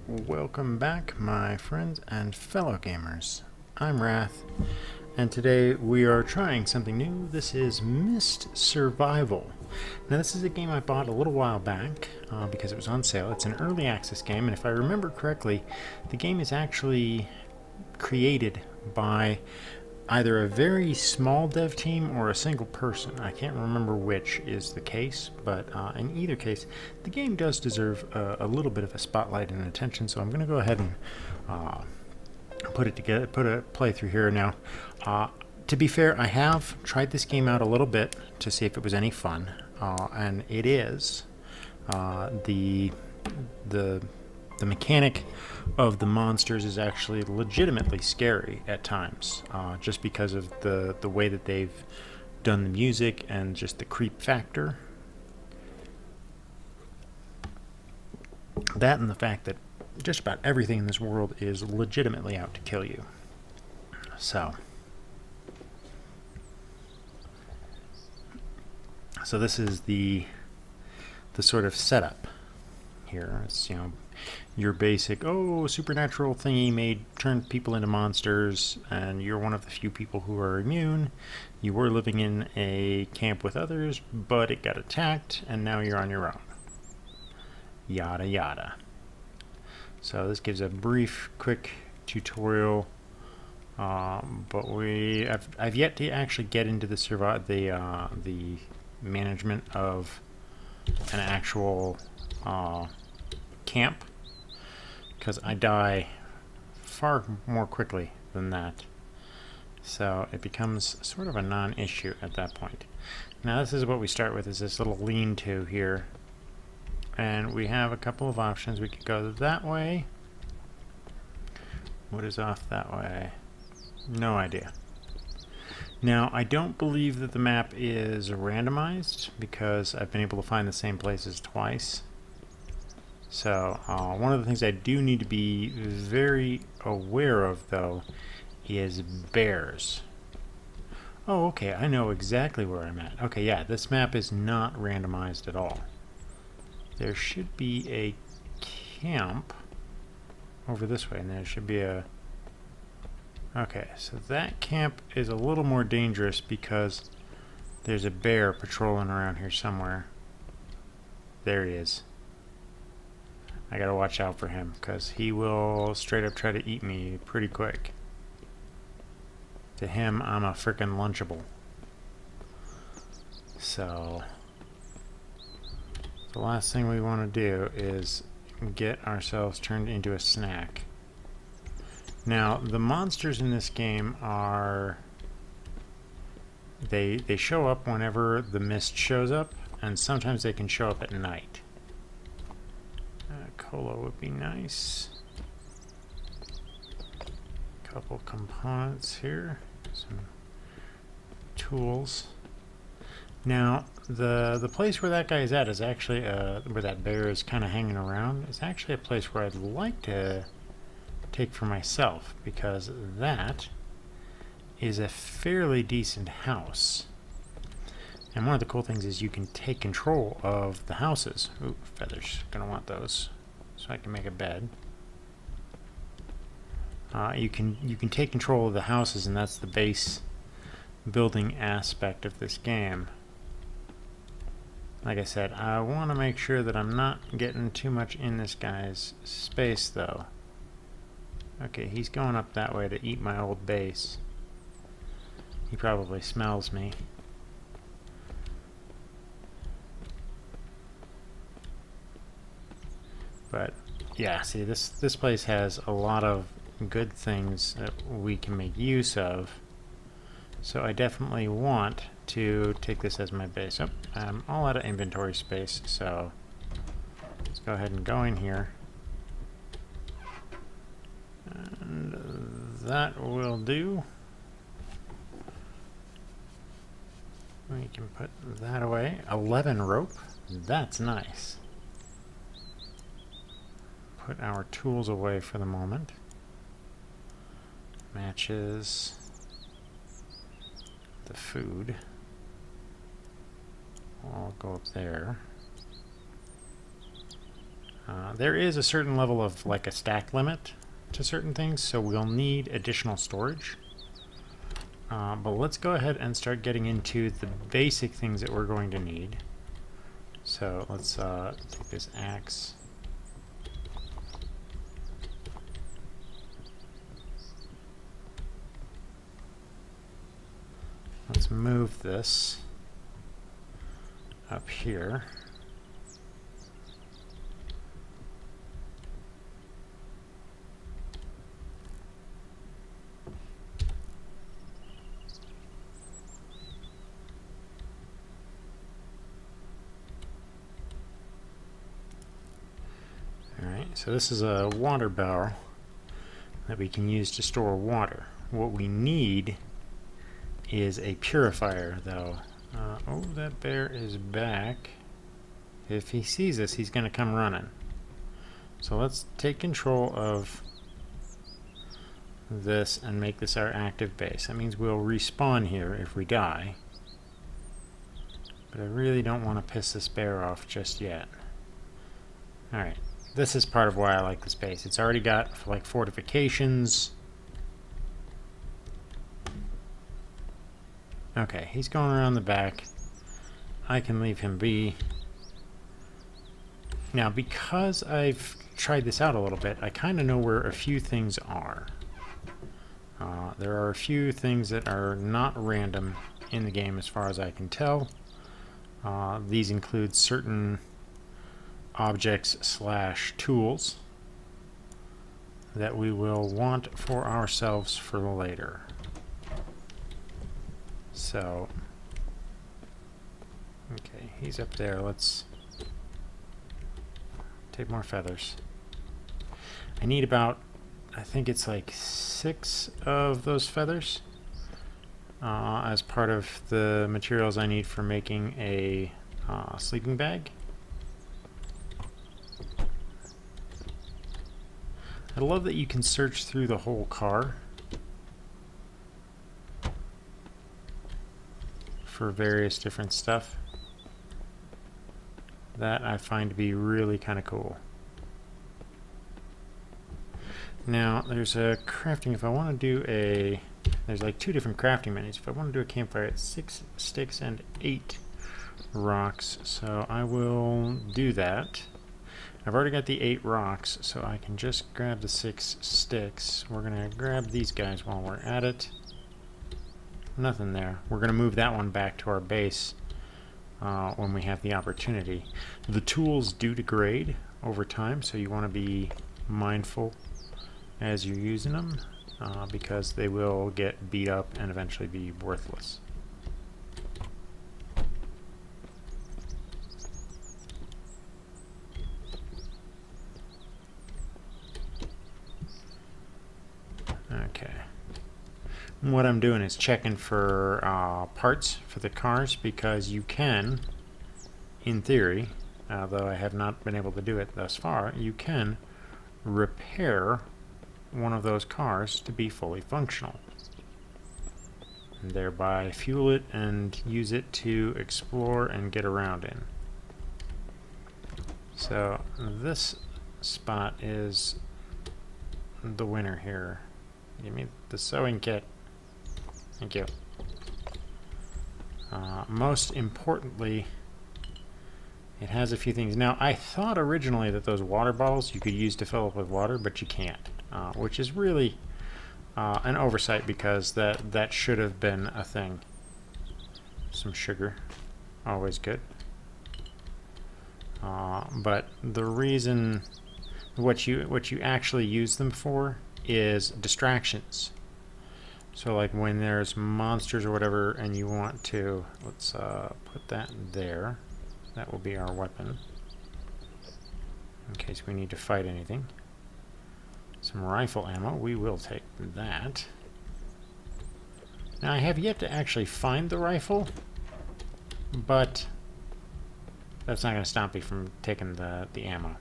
Welcome back, my friends and fellow gamers. I'm Wrath, and today we are trying something new. This is Myst Survival. Now, this is a game I bought a little while back because it was on sale. It's an early access game, and if I remember correctly, the game is actually created by either a very small dev team or a single person. I can't remember which is the case, but in either case, the game does deserve a little bit of a spotlight and attention. So I'm going to go ahead and put it together, put a playthrough here now. To be fair, I have tried this game out a little bit to see if it was any fun, and it is. The mechanic of the monsters is actually legitimately scary at times, just because of the way that they've done the music and just the creep factor. That and the fact that just about everything in this world is legitimately out to kill you. So this is the sort of setup here. It's, your basic, supernatural thingy made turned people into monsters, and you're one of the few people who are immune. You were living in a camp with others, but it got attacked, and now you're on your own. Yada yada. So this gives a brief, quick tutorial, but I've yet to actually get into the management of an actual camp, because I die far more quickly than that. So it becomes sort of a non-issue at that point. Now this is what we start with, is this little lean-to here. And we have a couple of options. We could go that way. What is off that way? No idea. Now, I don't believe that the map is randomized, because I've been able to find the same places twice. So, one of the things I do need to be very aware of, though, is bears. Oh, okay, I know exactly where I'm at. Okay, yeah, this map is not randomized at all. There should be a camp over this way, and there should be a... Okay, so that camp is a little more dangerous because there's a bear patrolling around here somewhere. There he is. I gotta watch out for him, because he will straight up try to eat me pretty quick. To him, I'm a frickin' Lunchable. So the last thing we want to do is get ourselves turned into a snack. Now, the monsters in this game are... They show up whenever the mist shows up, and sometimes they can show up at night. Cola would be nice. Couple components here. Some tools. Now, the place where that guy is at is actually, where that bear is kind of hanging around, is actually a place where I'd like to take for myself, because that is a fairly decent house. And one of the cool things is you can take control of the houses. Ooh, feathers. Gonna want those, so I can make a bed. You can take control of the houses, and that's the base building aspect of this game. Like I said, I want to make sure that I'm not getting too much in this guy's space, though. Okay, he's going up that way to eat my old base. He probably smells me. But yeah, see, this place has a lot of good things that we can make use of. So I definitely want to take this as my base. Oh, I'm all out of inventory space, so let's go ahead and go in here. And that will do. We can put that away. 11 rope. That's nice. Put our tools away for the moment. Matches. The food. I'll go up there. There is a certain level of like a stack limit to certain things, so we'll need additional storage. But let's go ahead and start getting into the basic things that we're going to need. So let's take this axe. Let's move this up here. Alright, so this is a water barrel that we can use to store water. What we need is a purifier, though. Oh, that bear is back. If he sees us, he's going to come running. So let's take control of this and make this our active base. That means we'll respawn here if we die. But I really don't want to piss this bear off just yet. Alright, this is part of why I like this base. It's already got like fortifications. Okay, he's going around the back. I can leave him be. Now, because I've tried this out a little bit, I kind of know where a few things are. There are a few things that are not random in the game as far as I can tell. These include certain objects / tools that we will want for ourselves for later. So, okay, he's up there. Let's take more feathers. I need about, I think it's like 6 of those feathers as part of the materials I need for making a sleeping bag. I love that you can search through the whole car for various different stuff. That I find to be really kind of cool. Now, there's a crafting. If I want to do a... There's like 2 different crafting menus. If I want to do a campfire, it's 6 sticks and 8 rocks. So I will do that. I've already got the 8 rocks, so I can just grab the 6 sticks. We're going to grab these guys while we're at it. Nothing there. We're going to move that one back to our base when we have the opportunity. The tools do degrade over time, so you want to be mindful as you're using them because they will get beat up and eventually be worthless. Okay. What I'm doing is checking for parts for the cars because you can, in theory, though I have not been able to do it thus far, you can repair one of those cars to be fully functional. And thereby fuel it and use it to explore and get around in. So this spot is the winner here. Give me the sewing kit. Thank you. Most importantly, it has a few things. Now, I thought originally that those water bottles you could use to fill up with water, but you can't, which is really an oversight because that should have been a thing. Some sugar, always good. But the reason what you actually use them for is distractions. So like when there's monsters or whatever and you want to, let's put that there. That will be our weapon in case we need to fight anything. Some rifle ammo, we will take that. Now I have yet to actually find the rifle, but that's not going to stop me from taking the ammo.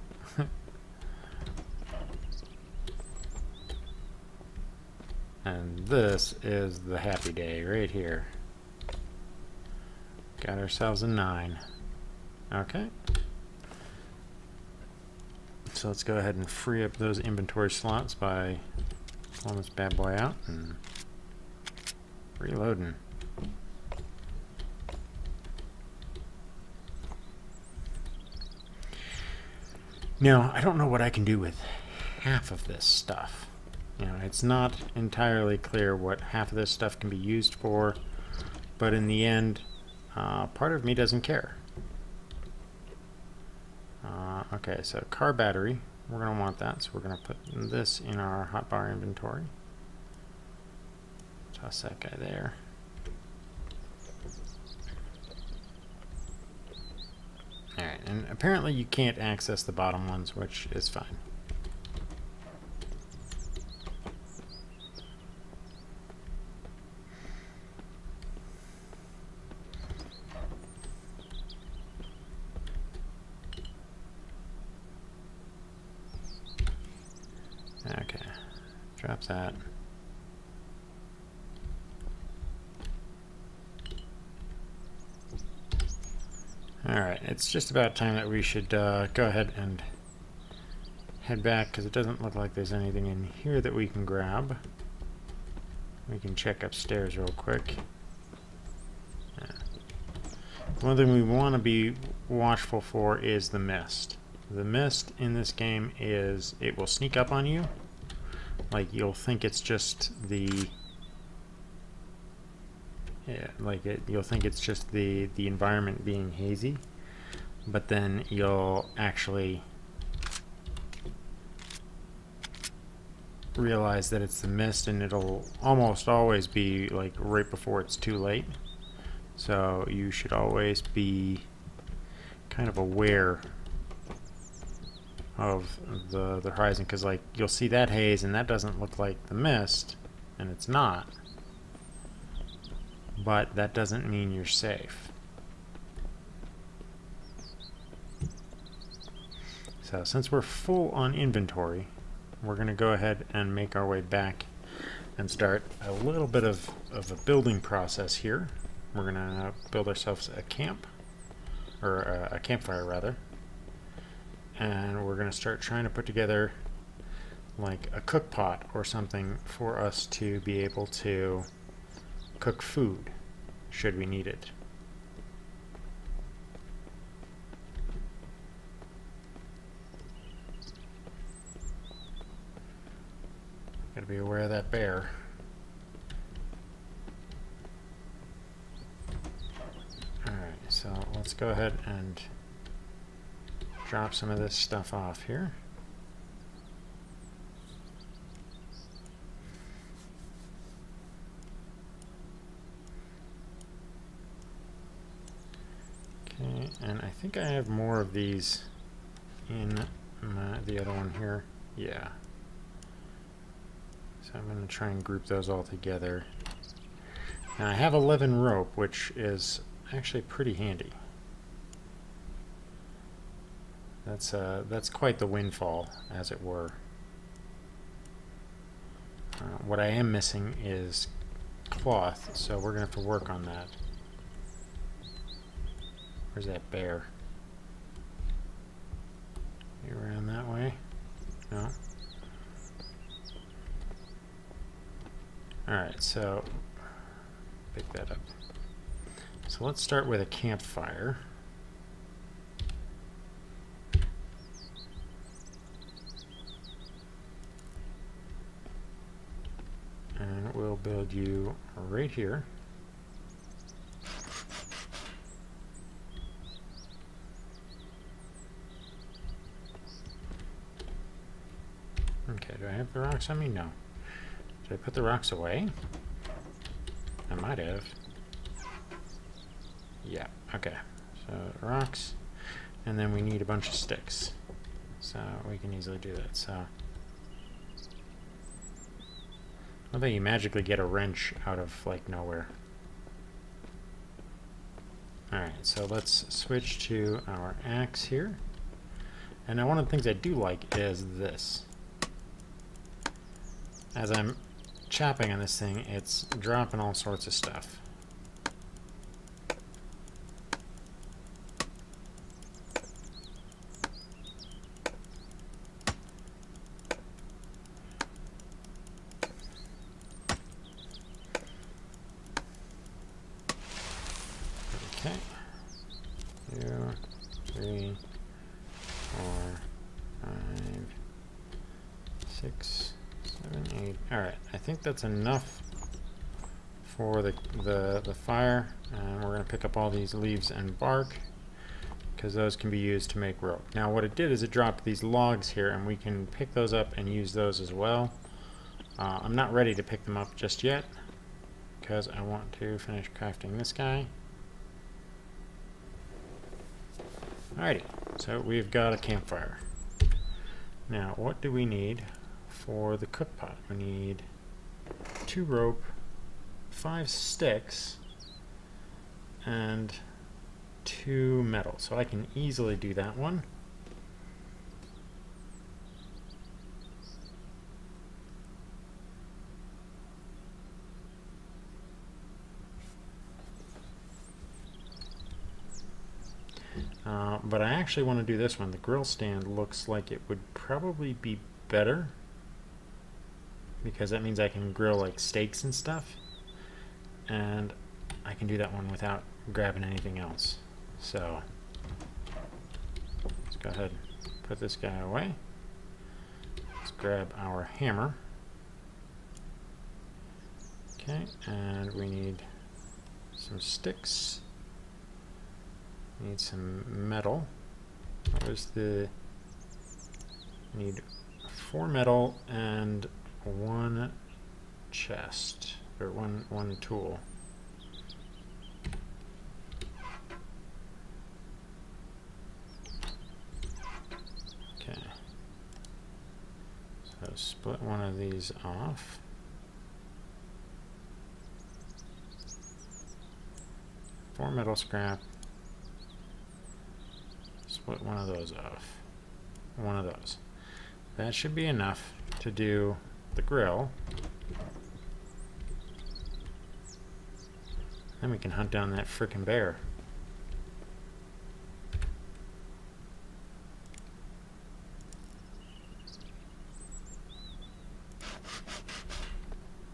And this is the happy day right here. Got ourselves a 9. Okay. So let's go ahead and free up those inventory slots by pulling this bad boy out and reloading. Now, I don't know what I can do with half of this stuff. You know, it's not entirely clear what half of this stuff can be used for, but in the end, part of me doesn't care. Okay, so car battery, we're going to want that, so we're going to put this in our hotbar inventory. Toss that guy there. Alright, and apparently you can't access the bottom ones, which is fine. Okay, drop that. Alright, it's just about time that we should go ahead and head back, because it doesn't look like there's anything in here that we can grab. We can check upstairs real quick. Yeah. One thing we want to be watchful for is the mist. The mist in this game is, it will sneak up on you. Like, you'll think it's just the... Yeah, like you'll think it's just the environment being hazy, but then you'll actually realize that it's the mist, and it'll almost always be like right before it's too late. So you should always be kind of aware of the horizon, because like you'll see that haze and that doesn't look like the mist, and it's not. But that doesn't mean you're safe. So since we're full on inventory, we're going to go ahead and make our way back and start a little bit of a building process here. We're going to build ourselves a camp, or a campfire rather. And we're going to start trying to put together like a cook pot or something for us to be able to cook food should we need it. Gotta be aware of that bear. Alright, so let's go ahead and drop some of this stuff off here. Okay, and I think I have more of these in the other one here. Yeah. So I'm going to try and group those all together. Now I have 11 rope, which is actually pretty handy. That's quite the windfall, as it were. What I am missing is cloth, so we're going to have to work on that. Where's that bear? You around that way? No? Alright, so pick that up. So let's start with a campfire. And we'll build you right here. Okay, do I have the rocks on me? No. Did I put the rocks away? I might have. Yeah, okay. So rocks, and then we need a bunch of sticks. So we can easily do that. So I don't think you magically get a wrench out of like nowhere. Alright, so let's switch to our axe here. And now one of the things I do like is this. As I'm chopping on this thing, it's dropping all sorts of stuff. 6, 7, 8. All right, I think that's enough for the fire. And we're going to pick up all these leaves and bark, because those can be used to make rope. Now what it did is it dropped these logs here, and we can pick those up and use those as well. I'm not ready to pick them up just yet, because I want to finish crafting this guy. Alrighty, so we've got a campfire. Now what do we need for the cook pot? We need 2 rope, 5 sticks, and 2 metal. So I can easily do that one. But I actually want to do this one. The grill stand looks like it would probably be better, because that means I can grill like steaks and stuff, and I can do that one without grabbing anything else. So let's go ahead and put this guy away. Let's grab our hammer. Okay, and we need some sticks. Need some metal. What was the... Need 4 metal and 1 chest, or one tool. Okay. So split one of these off. Four metal scrap. Split one of those off. One of those. That should be enough to do the grill. Then we can hunt down that frickin' bear.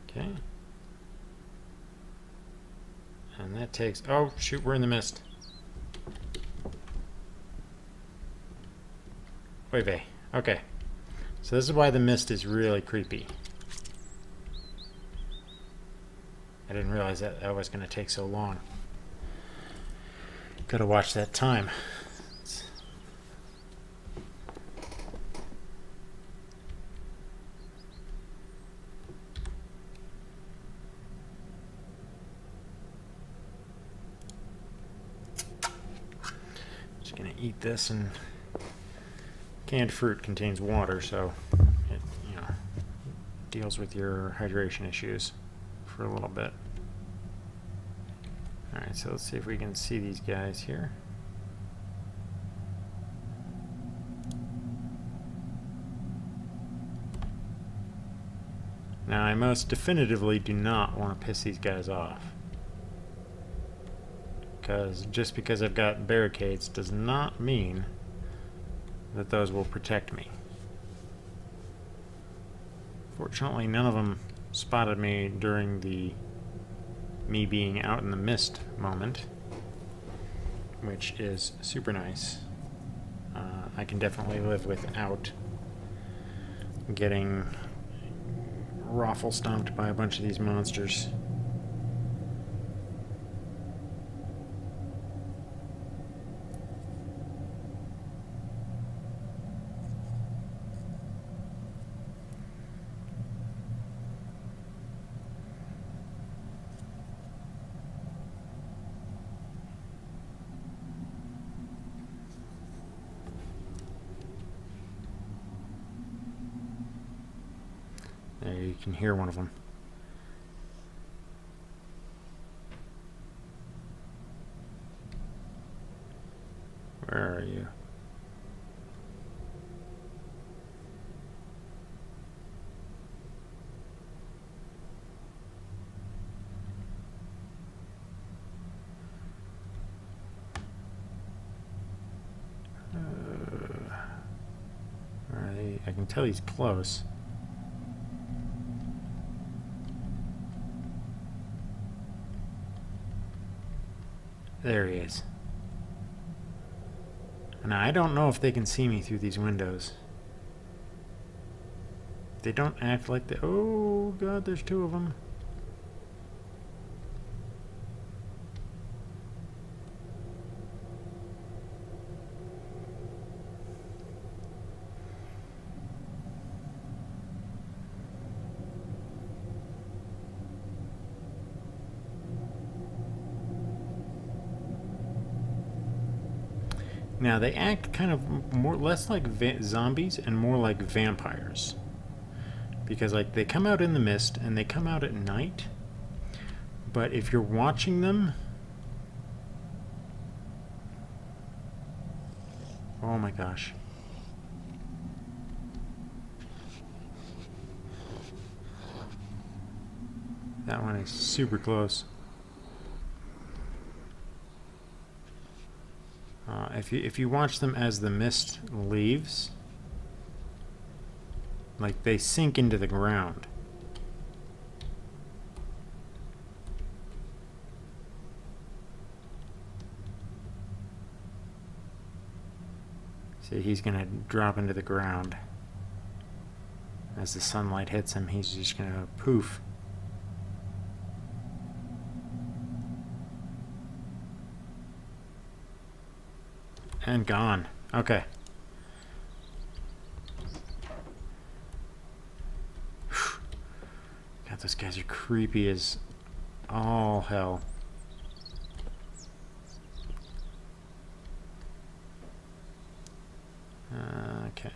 Okay. And that takes... Oh, shoot, we're in the mist. Oy vey. Okay. So this is why the mist is really creepy. I didn't realize that was going to take so long. Gotta watch that time. Just gonna eat this, and canned fruit contains water, so it, you know, deals with your hydration issues for a little bit. Alright, so let's see if we can see these guys here. Now, I most definitively do not want to piss these guys off, because just because I've got barricades does not mean that those will protect me. Fortunately, none of them spotted me during the me being out in the mist moment, which is super nice. I can definitely live without getting raffle stomped by a bunch of these monsters. There, you can hear one of them. Where are you? Where are they? I can tell he's close. There he is. Now, I don't know if they can see me through these windows. They don't act like they... Oh, God, there's two of them. Now, they act kind of less like zombies and more like vampires. Because, like, they come out in the mist and they come out at night. But if you're watching them... Oh my gosh. That one is super close. If you watch them as the mist leaves, like, they sink into the ground. See, he's gonna drop into the ground. As the sunlight hits him, he's just gonna poof. And gone. Okay. God, those guys are creepy as all hell. Okay.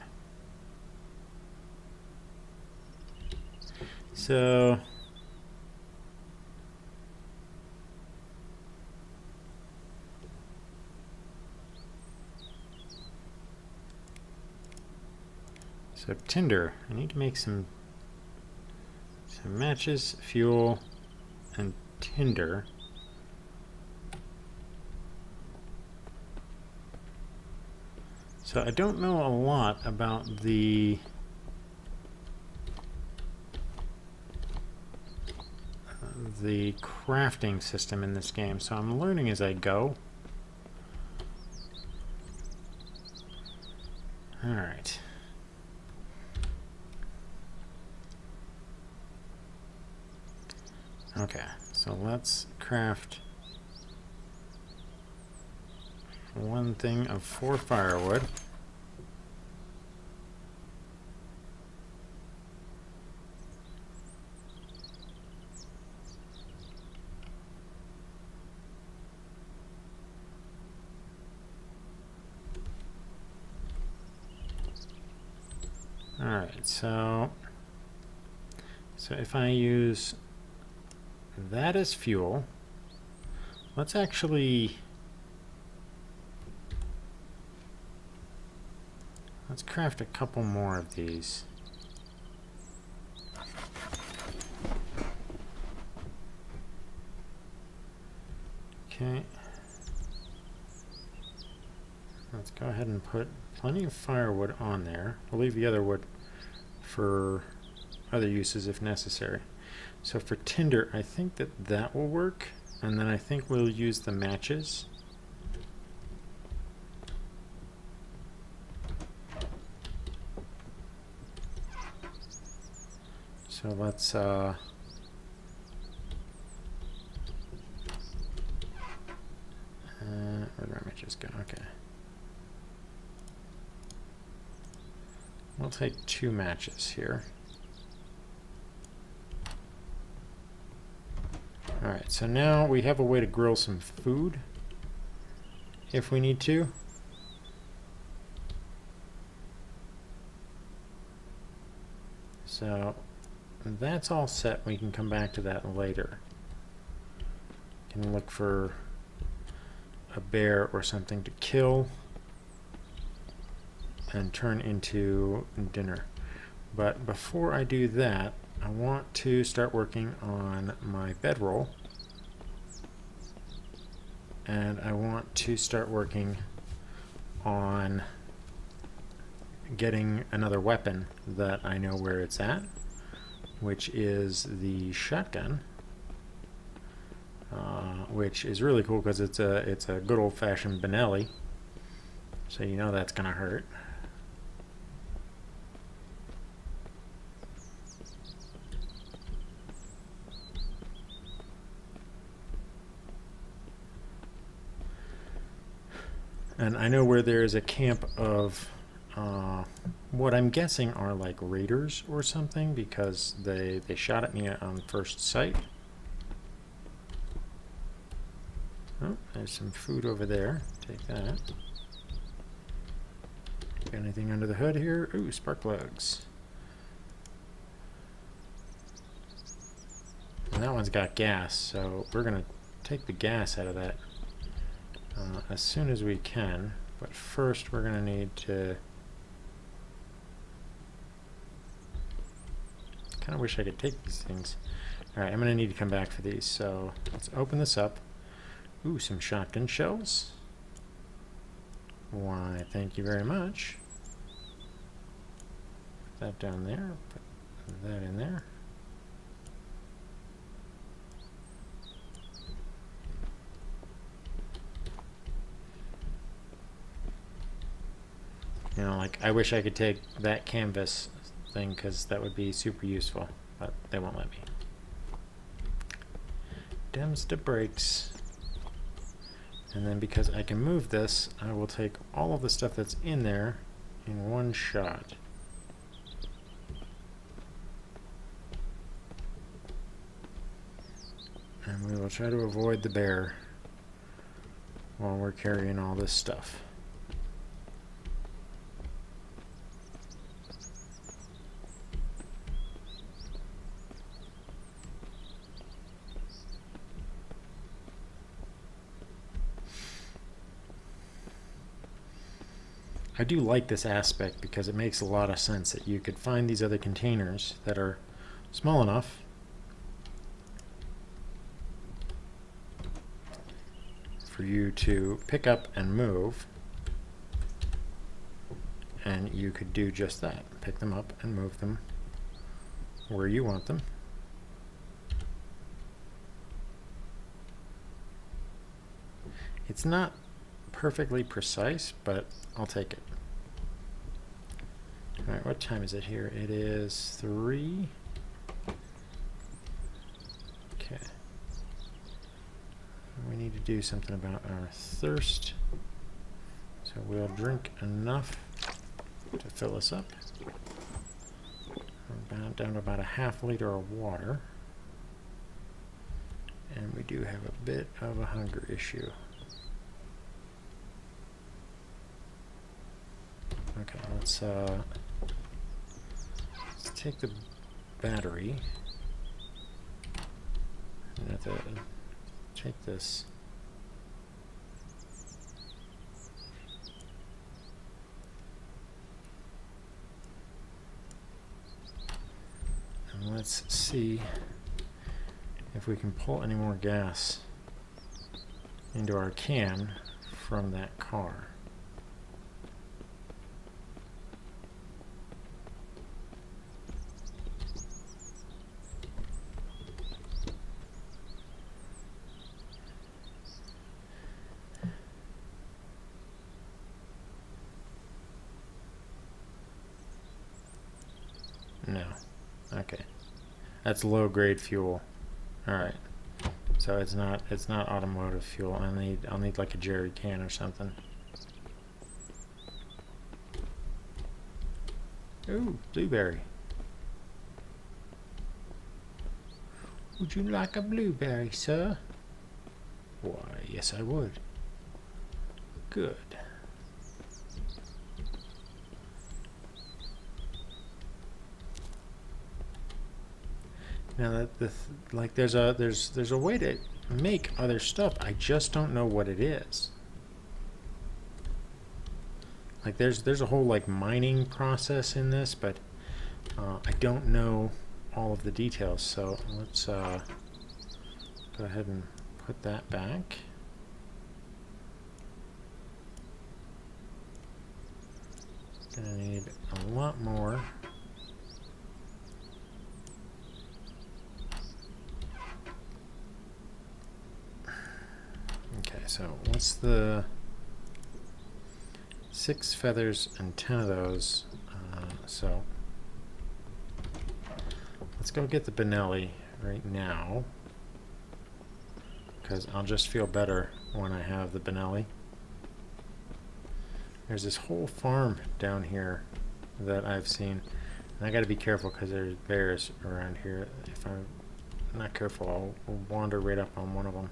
So... So tinder, I need to make some matches, fuel, and tinder. So I don't know a lot about the crafting system in this game, so I'm learning as I go. All right. Okay, so let's craft one thing of 4 firewood. All right, so if I use that as fuel, let's craft a couple more of these. Okay. Let's go ahead and put plenty of firewood on there. We'll leave the other wood for other uses if necessary. So for tinder, I think that will work, and then I think we'll use the matches. So let's where'd my matches go? Okay. We'll take 2 matches here. Alright, so now we have a way to grill some food if we need to. So that's all set. We can come back to that later. Can look for a bear or something to kill and turn into dinner. But before I do that, I want to start working on my bedroll, and I want to start working on getting another weapon that I know where it's at, which is the shotgun, which is really cool because it's a good old-fashioned Benelli, so you know that's gonna hurt. And I know where there is a camp of what I'm guessing are like raiders or something, because they shot at me on first sight. Oh, there's some food over there. Take that. Got anything under the hood here? Ooh, spark plugs. And that one's got gas, so we're going to take the gas out of that as soon as we can. But first we're going to need to... kind of wish I could take these things. Alright, I'm going to need to come back for these, so let's open this up. Ooh, some shotgun shells. Why, thank you very much. Put that down there, put that in there. You know, like, I wish I could take that canvas thing, because that would be super useful, but they won't let me. Dems to brakes. And then because I can move this, I will take all of the stuff that's in there in one shot. And we will try to avoid the bear while we're carrying all this stuff. I do like this aspect because it makes a lot of sense that you could find these other containers that are small enough for you to pick up and move, and you could do just that. Pick them up and move them where you want them. It's not perfectly precise, but I'll take it. Alright, what time is it here? It is 3. Okay. We need to do something about our thirst. So we'll drink enough to fill us up. We're down to about a ½ liter of water. And we do have a bit of a hunger issue. Okay, let's take the battery. I have to take this. And let's see if we can pull any more gas into our can from that car. No. Okay. That's low grade fuel. Alright. So it's not automotive fuel. I'll need like a jerry can or something. Ooh, blueberry. Would you like a blueberry, sir? Why, yes I would. Good. Now like there's a way to make other stuff. I just don't know what it is. Like there's a whole like mining process in this, but I don't know all of the details. So let's go ahead and put that back. Gonna need a lot more. Okay, so what's the 6 feathers and 10 of those? So let's go get the Benelli right now, because I'll just feel better when I have the Benelli. There's this whole farm down here that I've seen. And I gotta be careful because there's bears around here. If I'm not careful, I'll wander right up on one of them.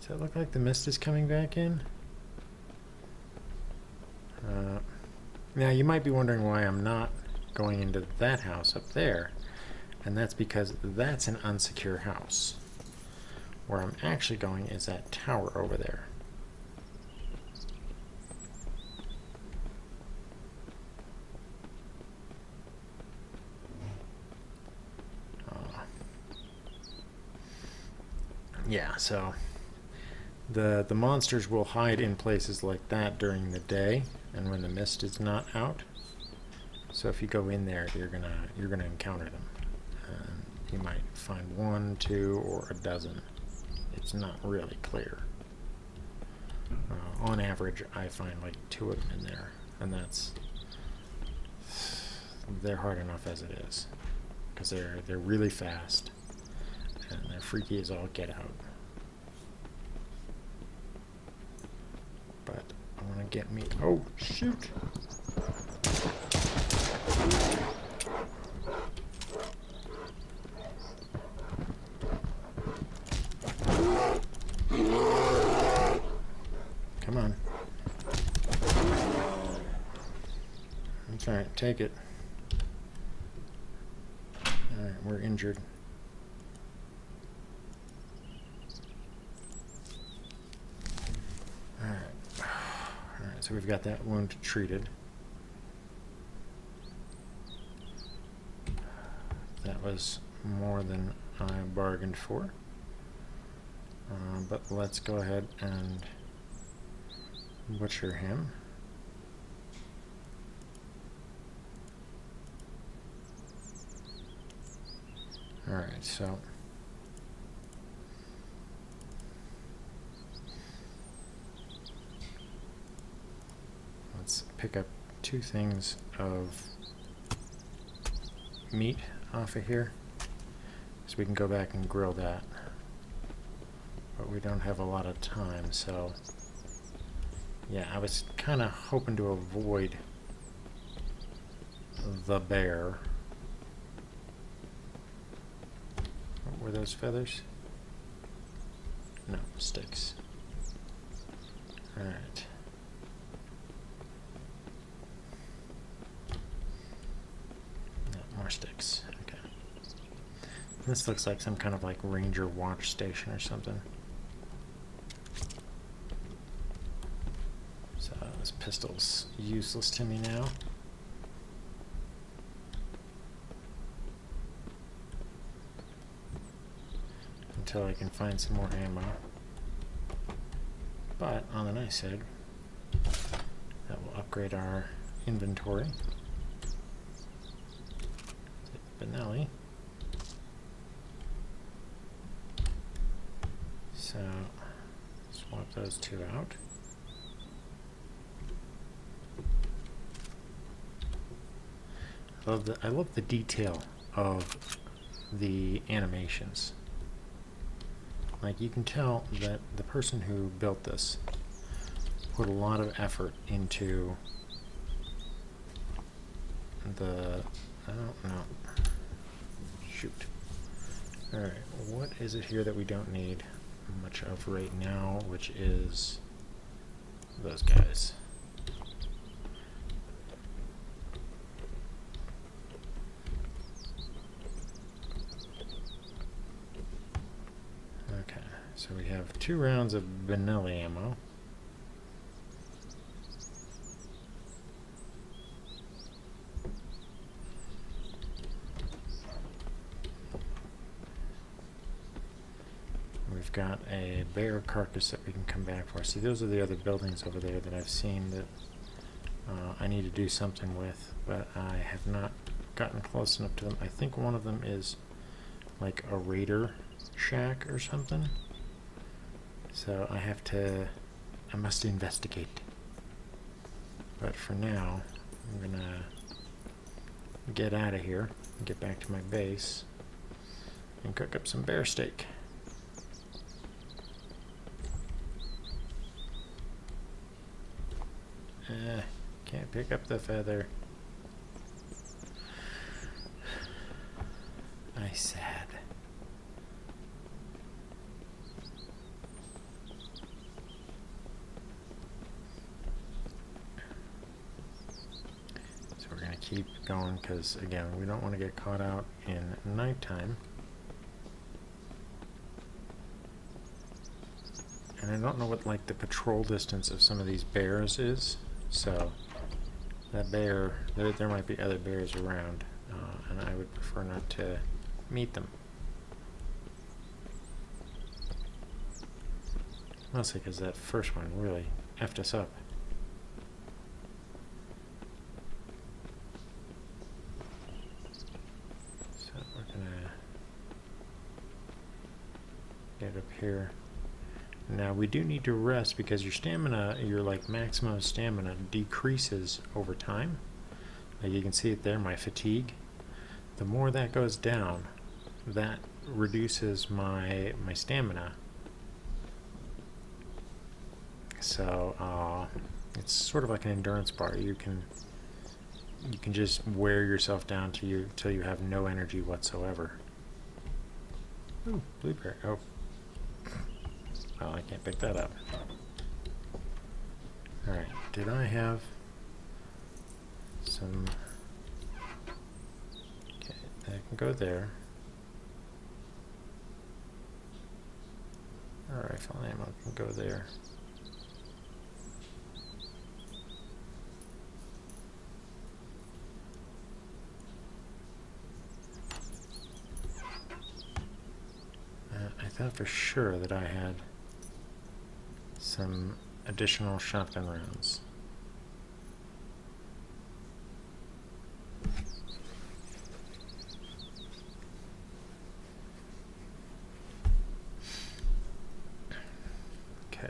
Does that look like the mist is coming back in? Now you might be wondering why I'm not going into that house up there. And that's because that's an unsecure house. Where I'm actually going is that tower over there. Yeah, so the monsters will hide in places like that during the day and when the mist is not out. So if you go in there, you're gonna encounter them. You might find 1, 2, or a dozen. It's not really clear. On average, I find like 2 of them in there, and they're hard enough as it is, because they're really fast, and they're freaky as all get out. But I want to get me. Oh shoot! Come on. That's alright, take it. Alright, we're injured. Alright. Alright, so we've got that wound treated. That was more than I bargained for. But let's go ahead and butcher him. Alright, so let's pick up 2 things of meat off of here so we can go back and grill that. But we don't have a lot of time, so yeah, I was kind of hoping to avoid the bear. What were those feathers? No, sticks. Alright. No, more sticks. Okay. This looks like some kind of like ranger watch station or something. So this pistol's useless to me now. Until I can find some more ammo. But on the nice side, that will upgrade our inventory. Benelli. So swap those 2 out. I love the detail of the animations. Like, you can tell that the person who built this put a lot of effort into the, I don't know, shoot. Alright, what is it here that we don't need much of right now, which is those guys. Okay, so we have 2 rounds of Benelli ammo. We've got a bear carcass that we can come back for. See, those are the other buildings over there that I've seen that I need to do something with, but I have not gotten close enough to them. I think one of them is like a raider shack or something. So I must investigate. But for now, I'm gonna get out of here and get back to my base and cook up some bear steak. Can't pick up the feather. I sad. So we're going to keep going because, again, we don't want to get caught out in nighttime. And I don't know what, like, the patrol distance of some of these bears is. So that bear, there might be other bears around, and I would prefer not to meet them. Mostly because that first one really effed us up. So we're gonna get up here. Now we do need to rest because your stamina, your like maximum stamina decreases over time. Like you can see it there, my fatigue. The more that goes down, that reduces my stamina. So it's sort of like an endurance bar. You can just wear yourself down till you have no energy whatsoever. Ooh, blueberry. Oh. Well, I can't pick that up. Alright, did I have some... Okay, that can go there. Our rifle ammo can go there. I thought for sure that I had some additional shotgun rounds. Okay.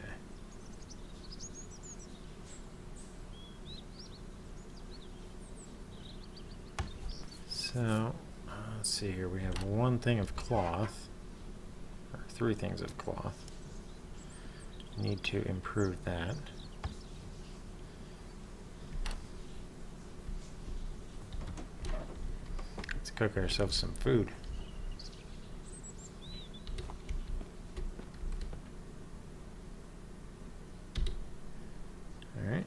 So, let's see here. We have one thing of cloth, or 3 things of cloth. Need to improve that. Let's cook ourselves some food. All right.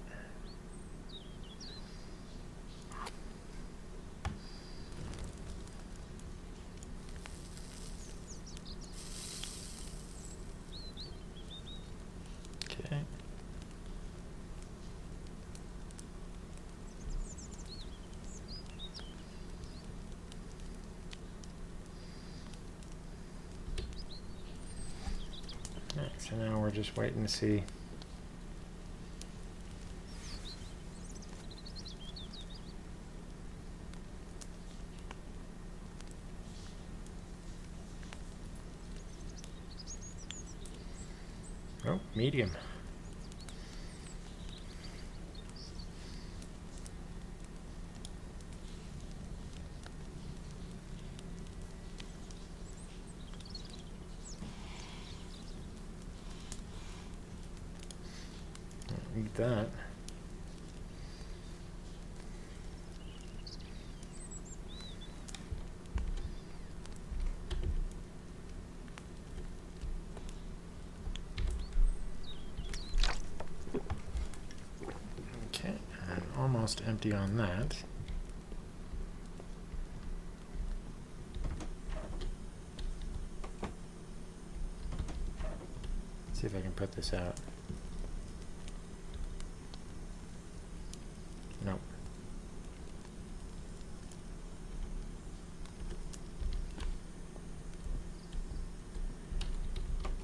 Okay. Alright, so now we're just waiting to see. Oh, medium. Eat that. Okay, and almost empty on that. See if I can put this out. Nope.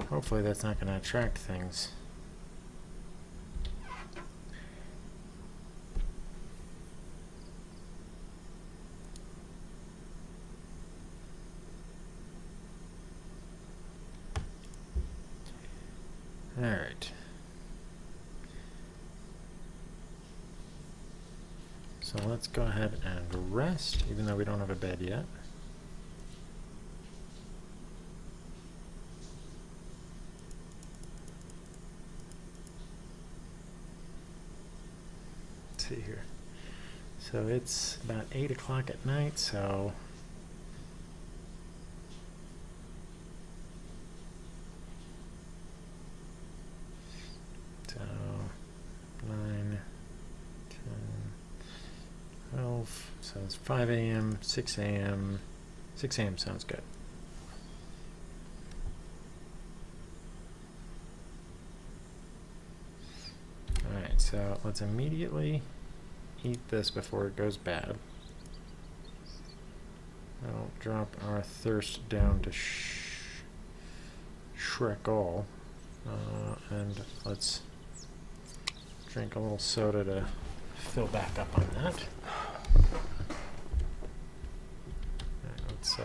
Hopefully that's not going to attract things. All right. So let's go ahead and rest, even though we don't have a bed yet. see here. So it's about 8 o'clock at night, so so 9, 10, 12, so it's 5 a.m., 6 a.m. 6 a.m. sounds good. Alright, so let's immediately eat this before it goes bad. That'll drop our thirst down to Shrek all. And let's drink a little soda to fill back up on that. Alright, let's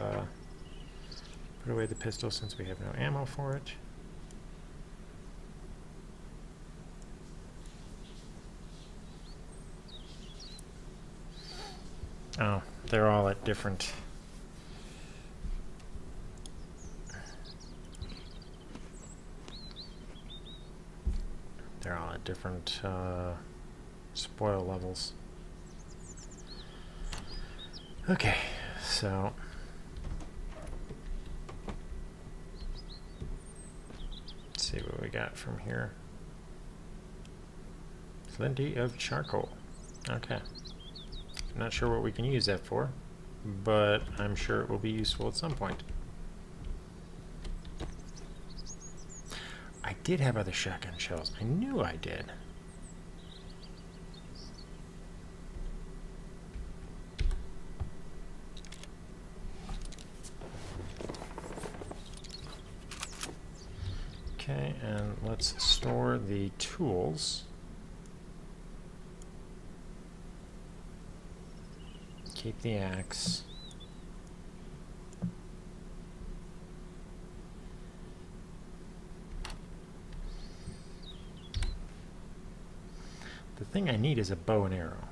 put away the pistol since we have no ammo for it. Oh, they're all at different... They're all at different spoil levels. Okay, so... Let's see what we got from here. Plenty of charcoal. Okay. Not sure what we can use that for, but I'm sure it will be useful at some point. I did have other shotgun shells. I knew I did. Okay, and let's store the tools. Keep the axe. The thing I need is a bow and arrow.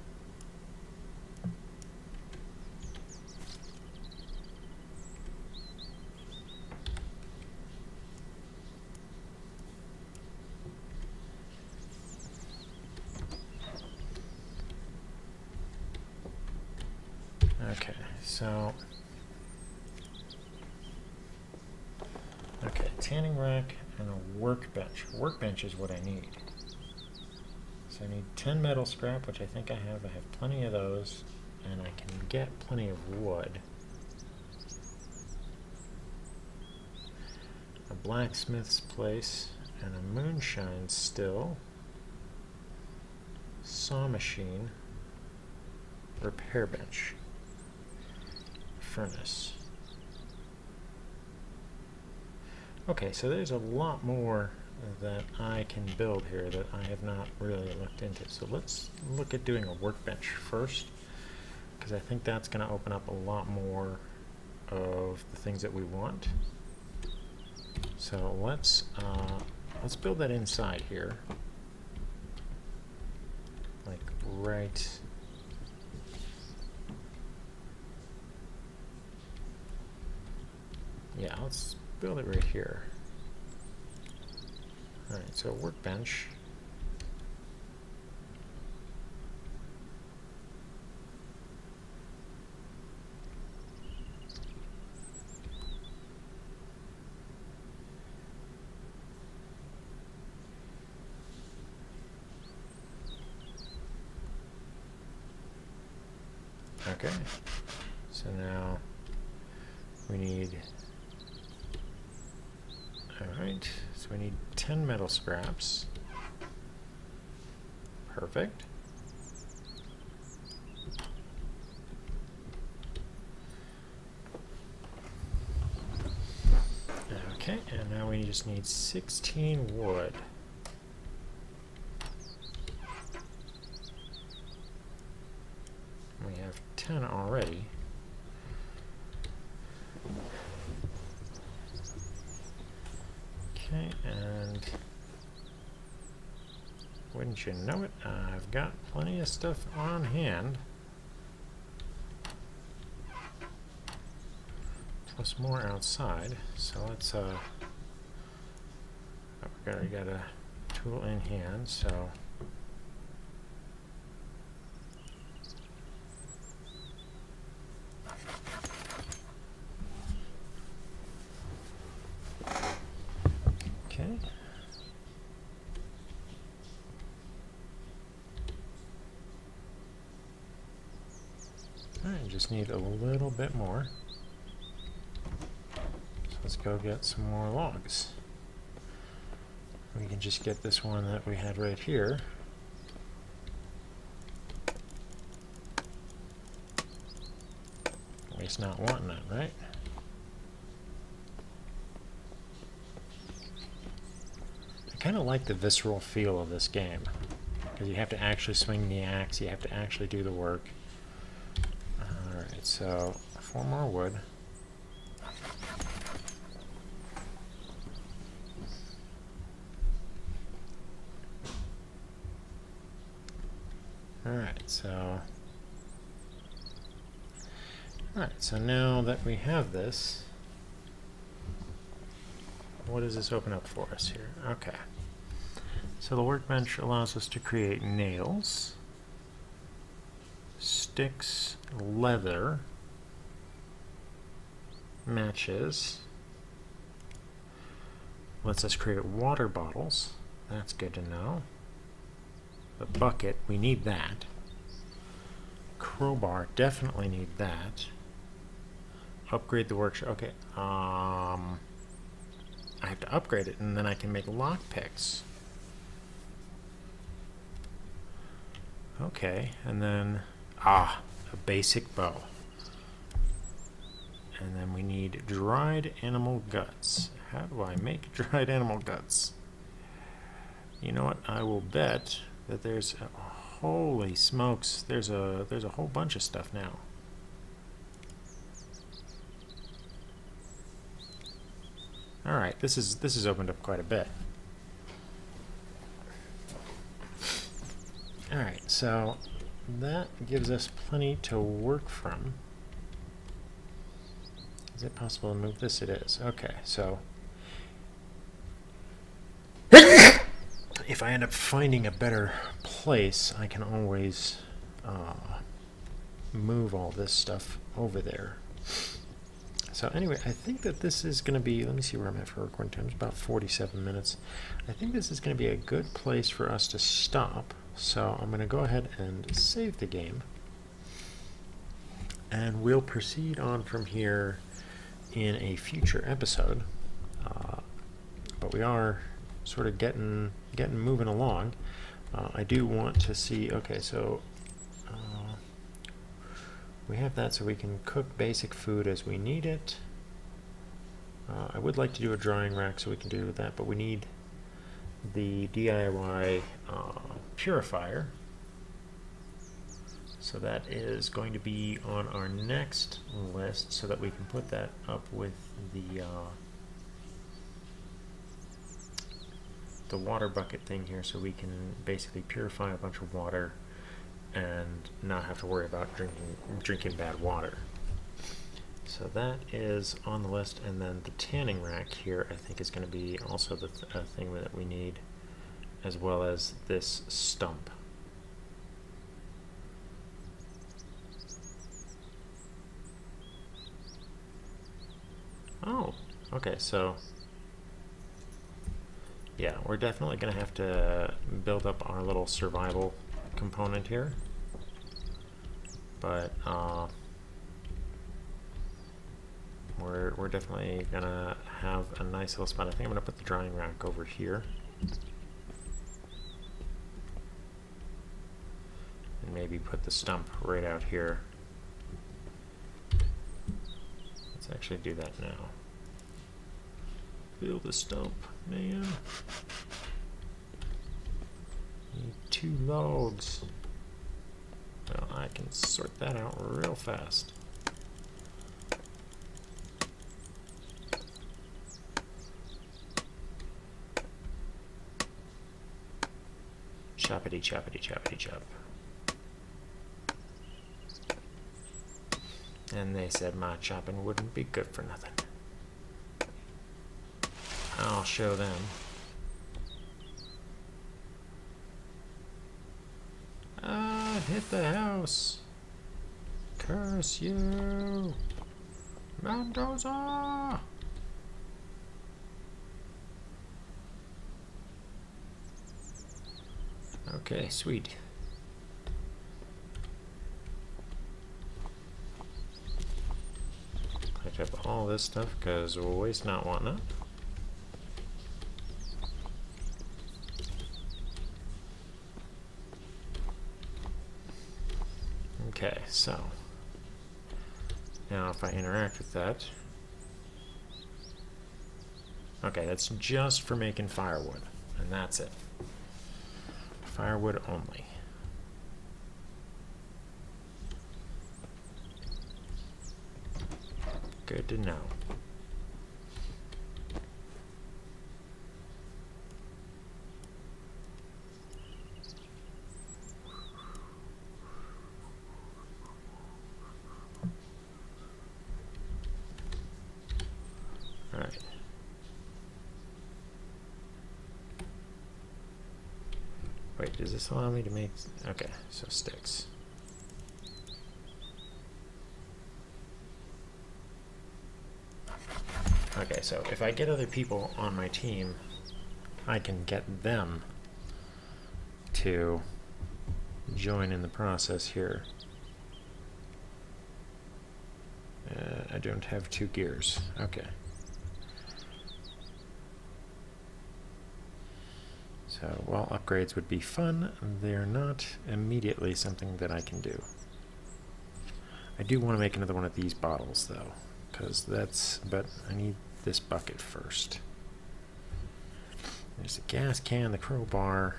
Okay, so... Okay, tanning rack and a workbench. Workbench is what I need. So I need 10 metal scrap, which I think I have. I have plenty of those, and I can get plenty of wood. A blacksmith's place, and a moonshine still. Saw machine. Repair bench. Furnace. Okay, so there's a lot more that I can build here that I have not really looked into. So let's look at doing a workbench first, because I think that's going to open up a lot more of the things that we want. So let's build that inside here, like right. Yeah, let's build it right here. Alright, so workbench. Okay, so now we need... Alright, so we need 10 metal scraps. Perfect. Okay, and now we just need 16 wood. We have 10 already. Okay, and wouldn't you know it, I've got plenty of stuff on hand. Plus more outside, so let's, we already got a tool in hand, so just need a little bit more. So let's go get some more logs. We can just get this one that we had right here. Waste not wanting it, right? I kind of like the visceral feel of this game, because you have to actually swing the axe, you have to actually do the work. Alright, so 4 more wood. Alright, so now that we have this, what does this open up for us here? Okay. So the workbench allows us to create nails, sticks, leather, matches, lets us create water bottles. That's good to know. The bucket, we need that. Crowbar, definitely need that. Upgrade the workshop. Okay. I have to upgrade it, and then I can make lockpicks. Okay, and then a basic bow. And then we need dried animal guts. How do I make dried animal guts? You know what? I will bet that there's holy smokes, there's a whole bunch of stuff now. All right, this is opened up quite a bit. All right, so that gives us plenty to work from. Is it possible to move this? It is. Okay, so if I end up finding a better place, I can always move all this stuff over there. So anyway, I think that this is going to be, let me see where I'm at for recording time. It's about 47 minutes. I think this is going to be a good place for us to stop. So I'm going to go ahead and save the game. And we'll proceed on from here in a future episode. But we are sort of getting moving along. I do want to see, okay, so we have that so we can cook basic food as we need it. I would like to do a drying rack so we can do that, but we need the DIY purifier. So that is going to be on our next list so that we can put that up with the water bucket thing here, so we can basically purify a bunch of water and not have to worry about drinking bad water. So that is on the list, and then the tanning rack here I think is going to be also the thing that we need, as well as this stump. Oh, okay, so yeah, we're definitely going to have to build up our little survival component here, but we're definitely going to have a nice little spot. I think I'm going to put the drying rack over here, and maybe put the stump right out here. Let's actually do that now. Build a stump, man. Need 2 logs. Well, I can sort that out real fast. Choppity choppity choppity chop. And they said my chopping wouldn't be good for nothing. I'll show them. Ah, hit the house. Curse you, Mendoza. Okay, sweet. collect up all this stuff because we'll waste not, want not. Okay, so now if I interact with that, okay, that's just for making firewood, and that's it. Firewood only. Good to know. All right. Wait, does this allow me to make... Okay, so sticks. Okay, so if I get other people on my team, I can get them to join in the process here. I don't have 2 gears. Okay. So, while upgrades would be fun, they're not immediately something that I can do. I do want to make another one of these bottles, though, because that's... but I need this bucket first. There's the gas can, the crowbar,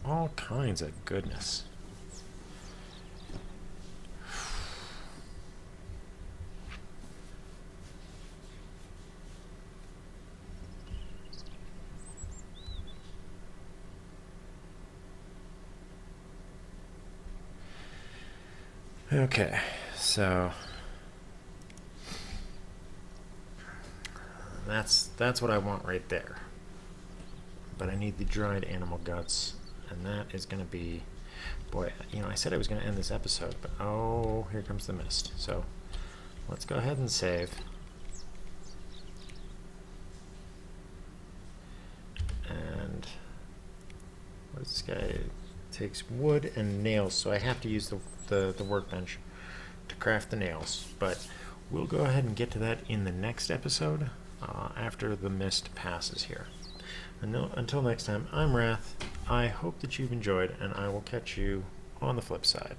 all kinds of goodness. Okay, so that's what I want right there. But I need the dried animal guts, and that is going to be, boy, you know, I said I was going to end this episode, but oh, here comes the mist. So let's go ahead and save. And what is this guy? It takes wood and nails, so I have to use the workbench to craft the nails. But we'll go ahead and get to that in the next episode after the mist passes here. Until next time, I'm Wrath. I hope that you've enjoyed, and I will catch you on the flip side.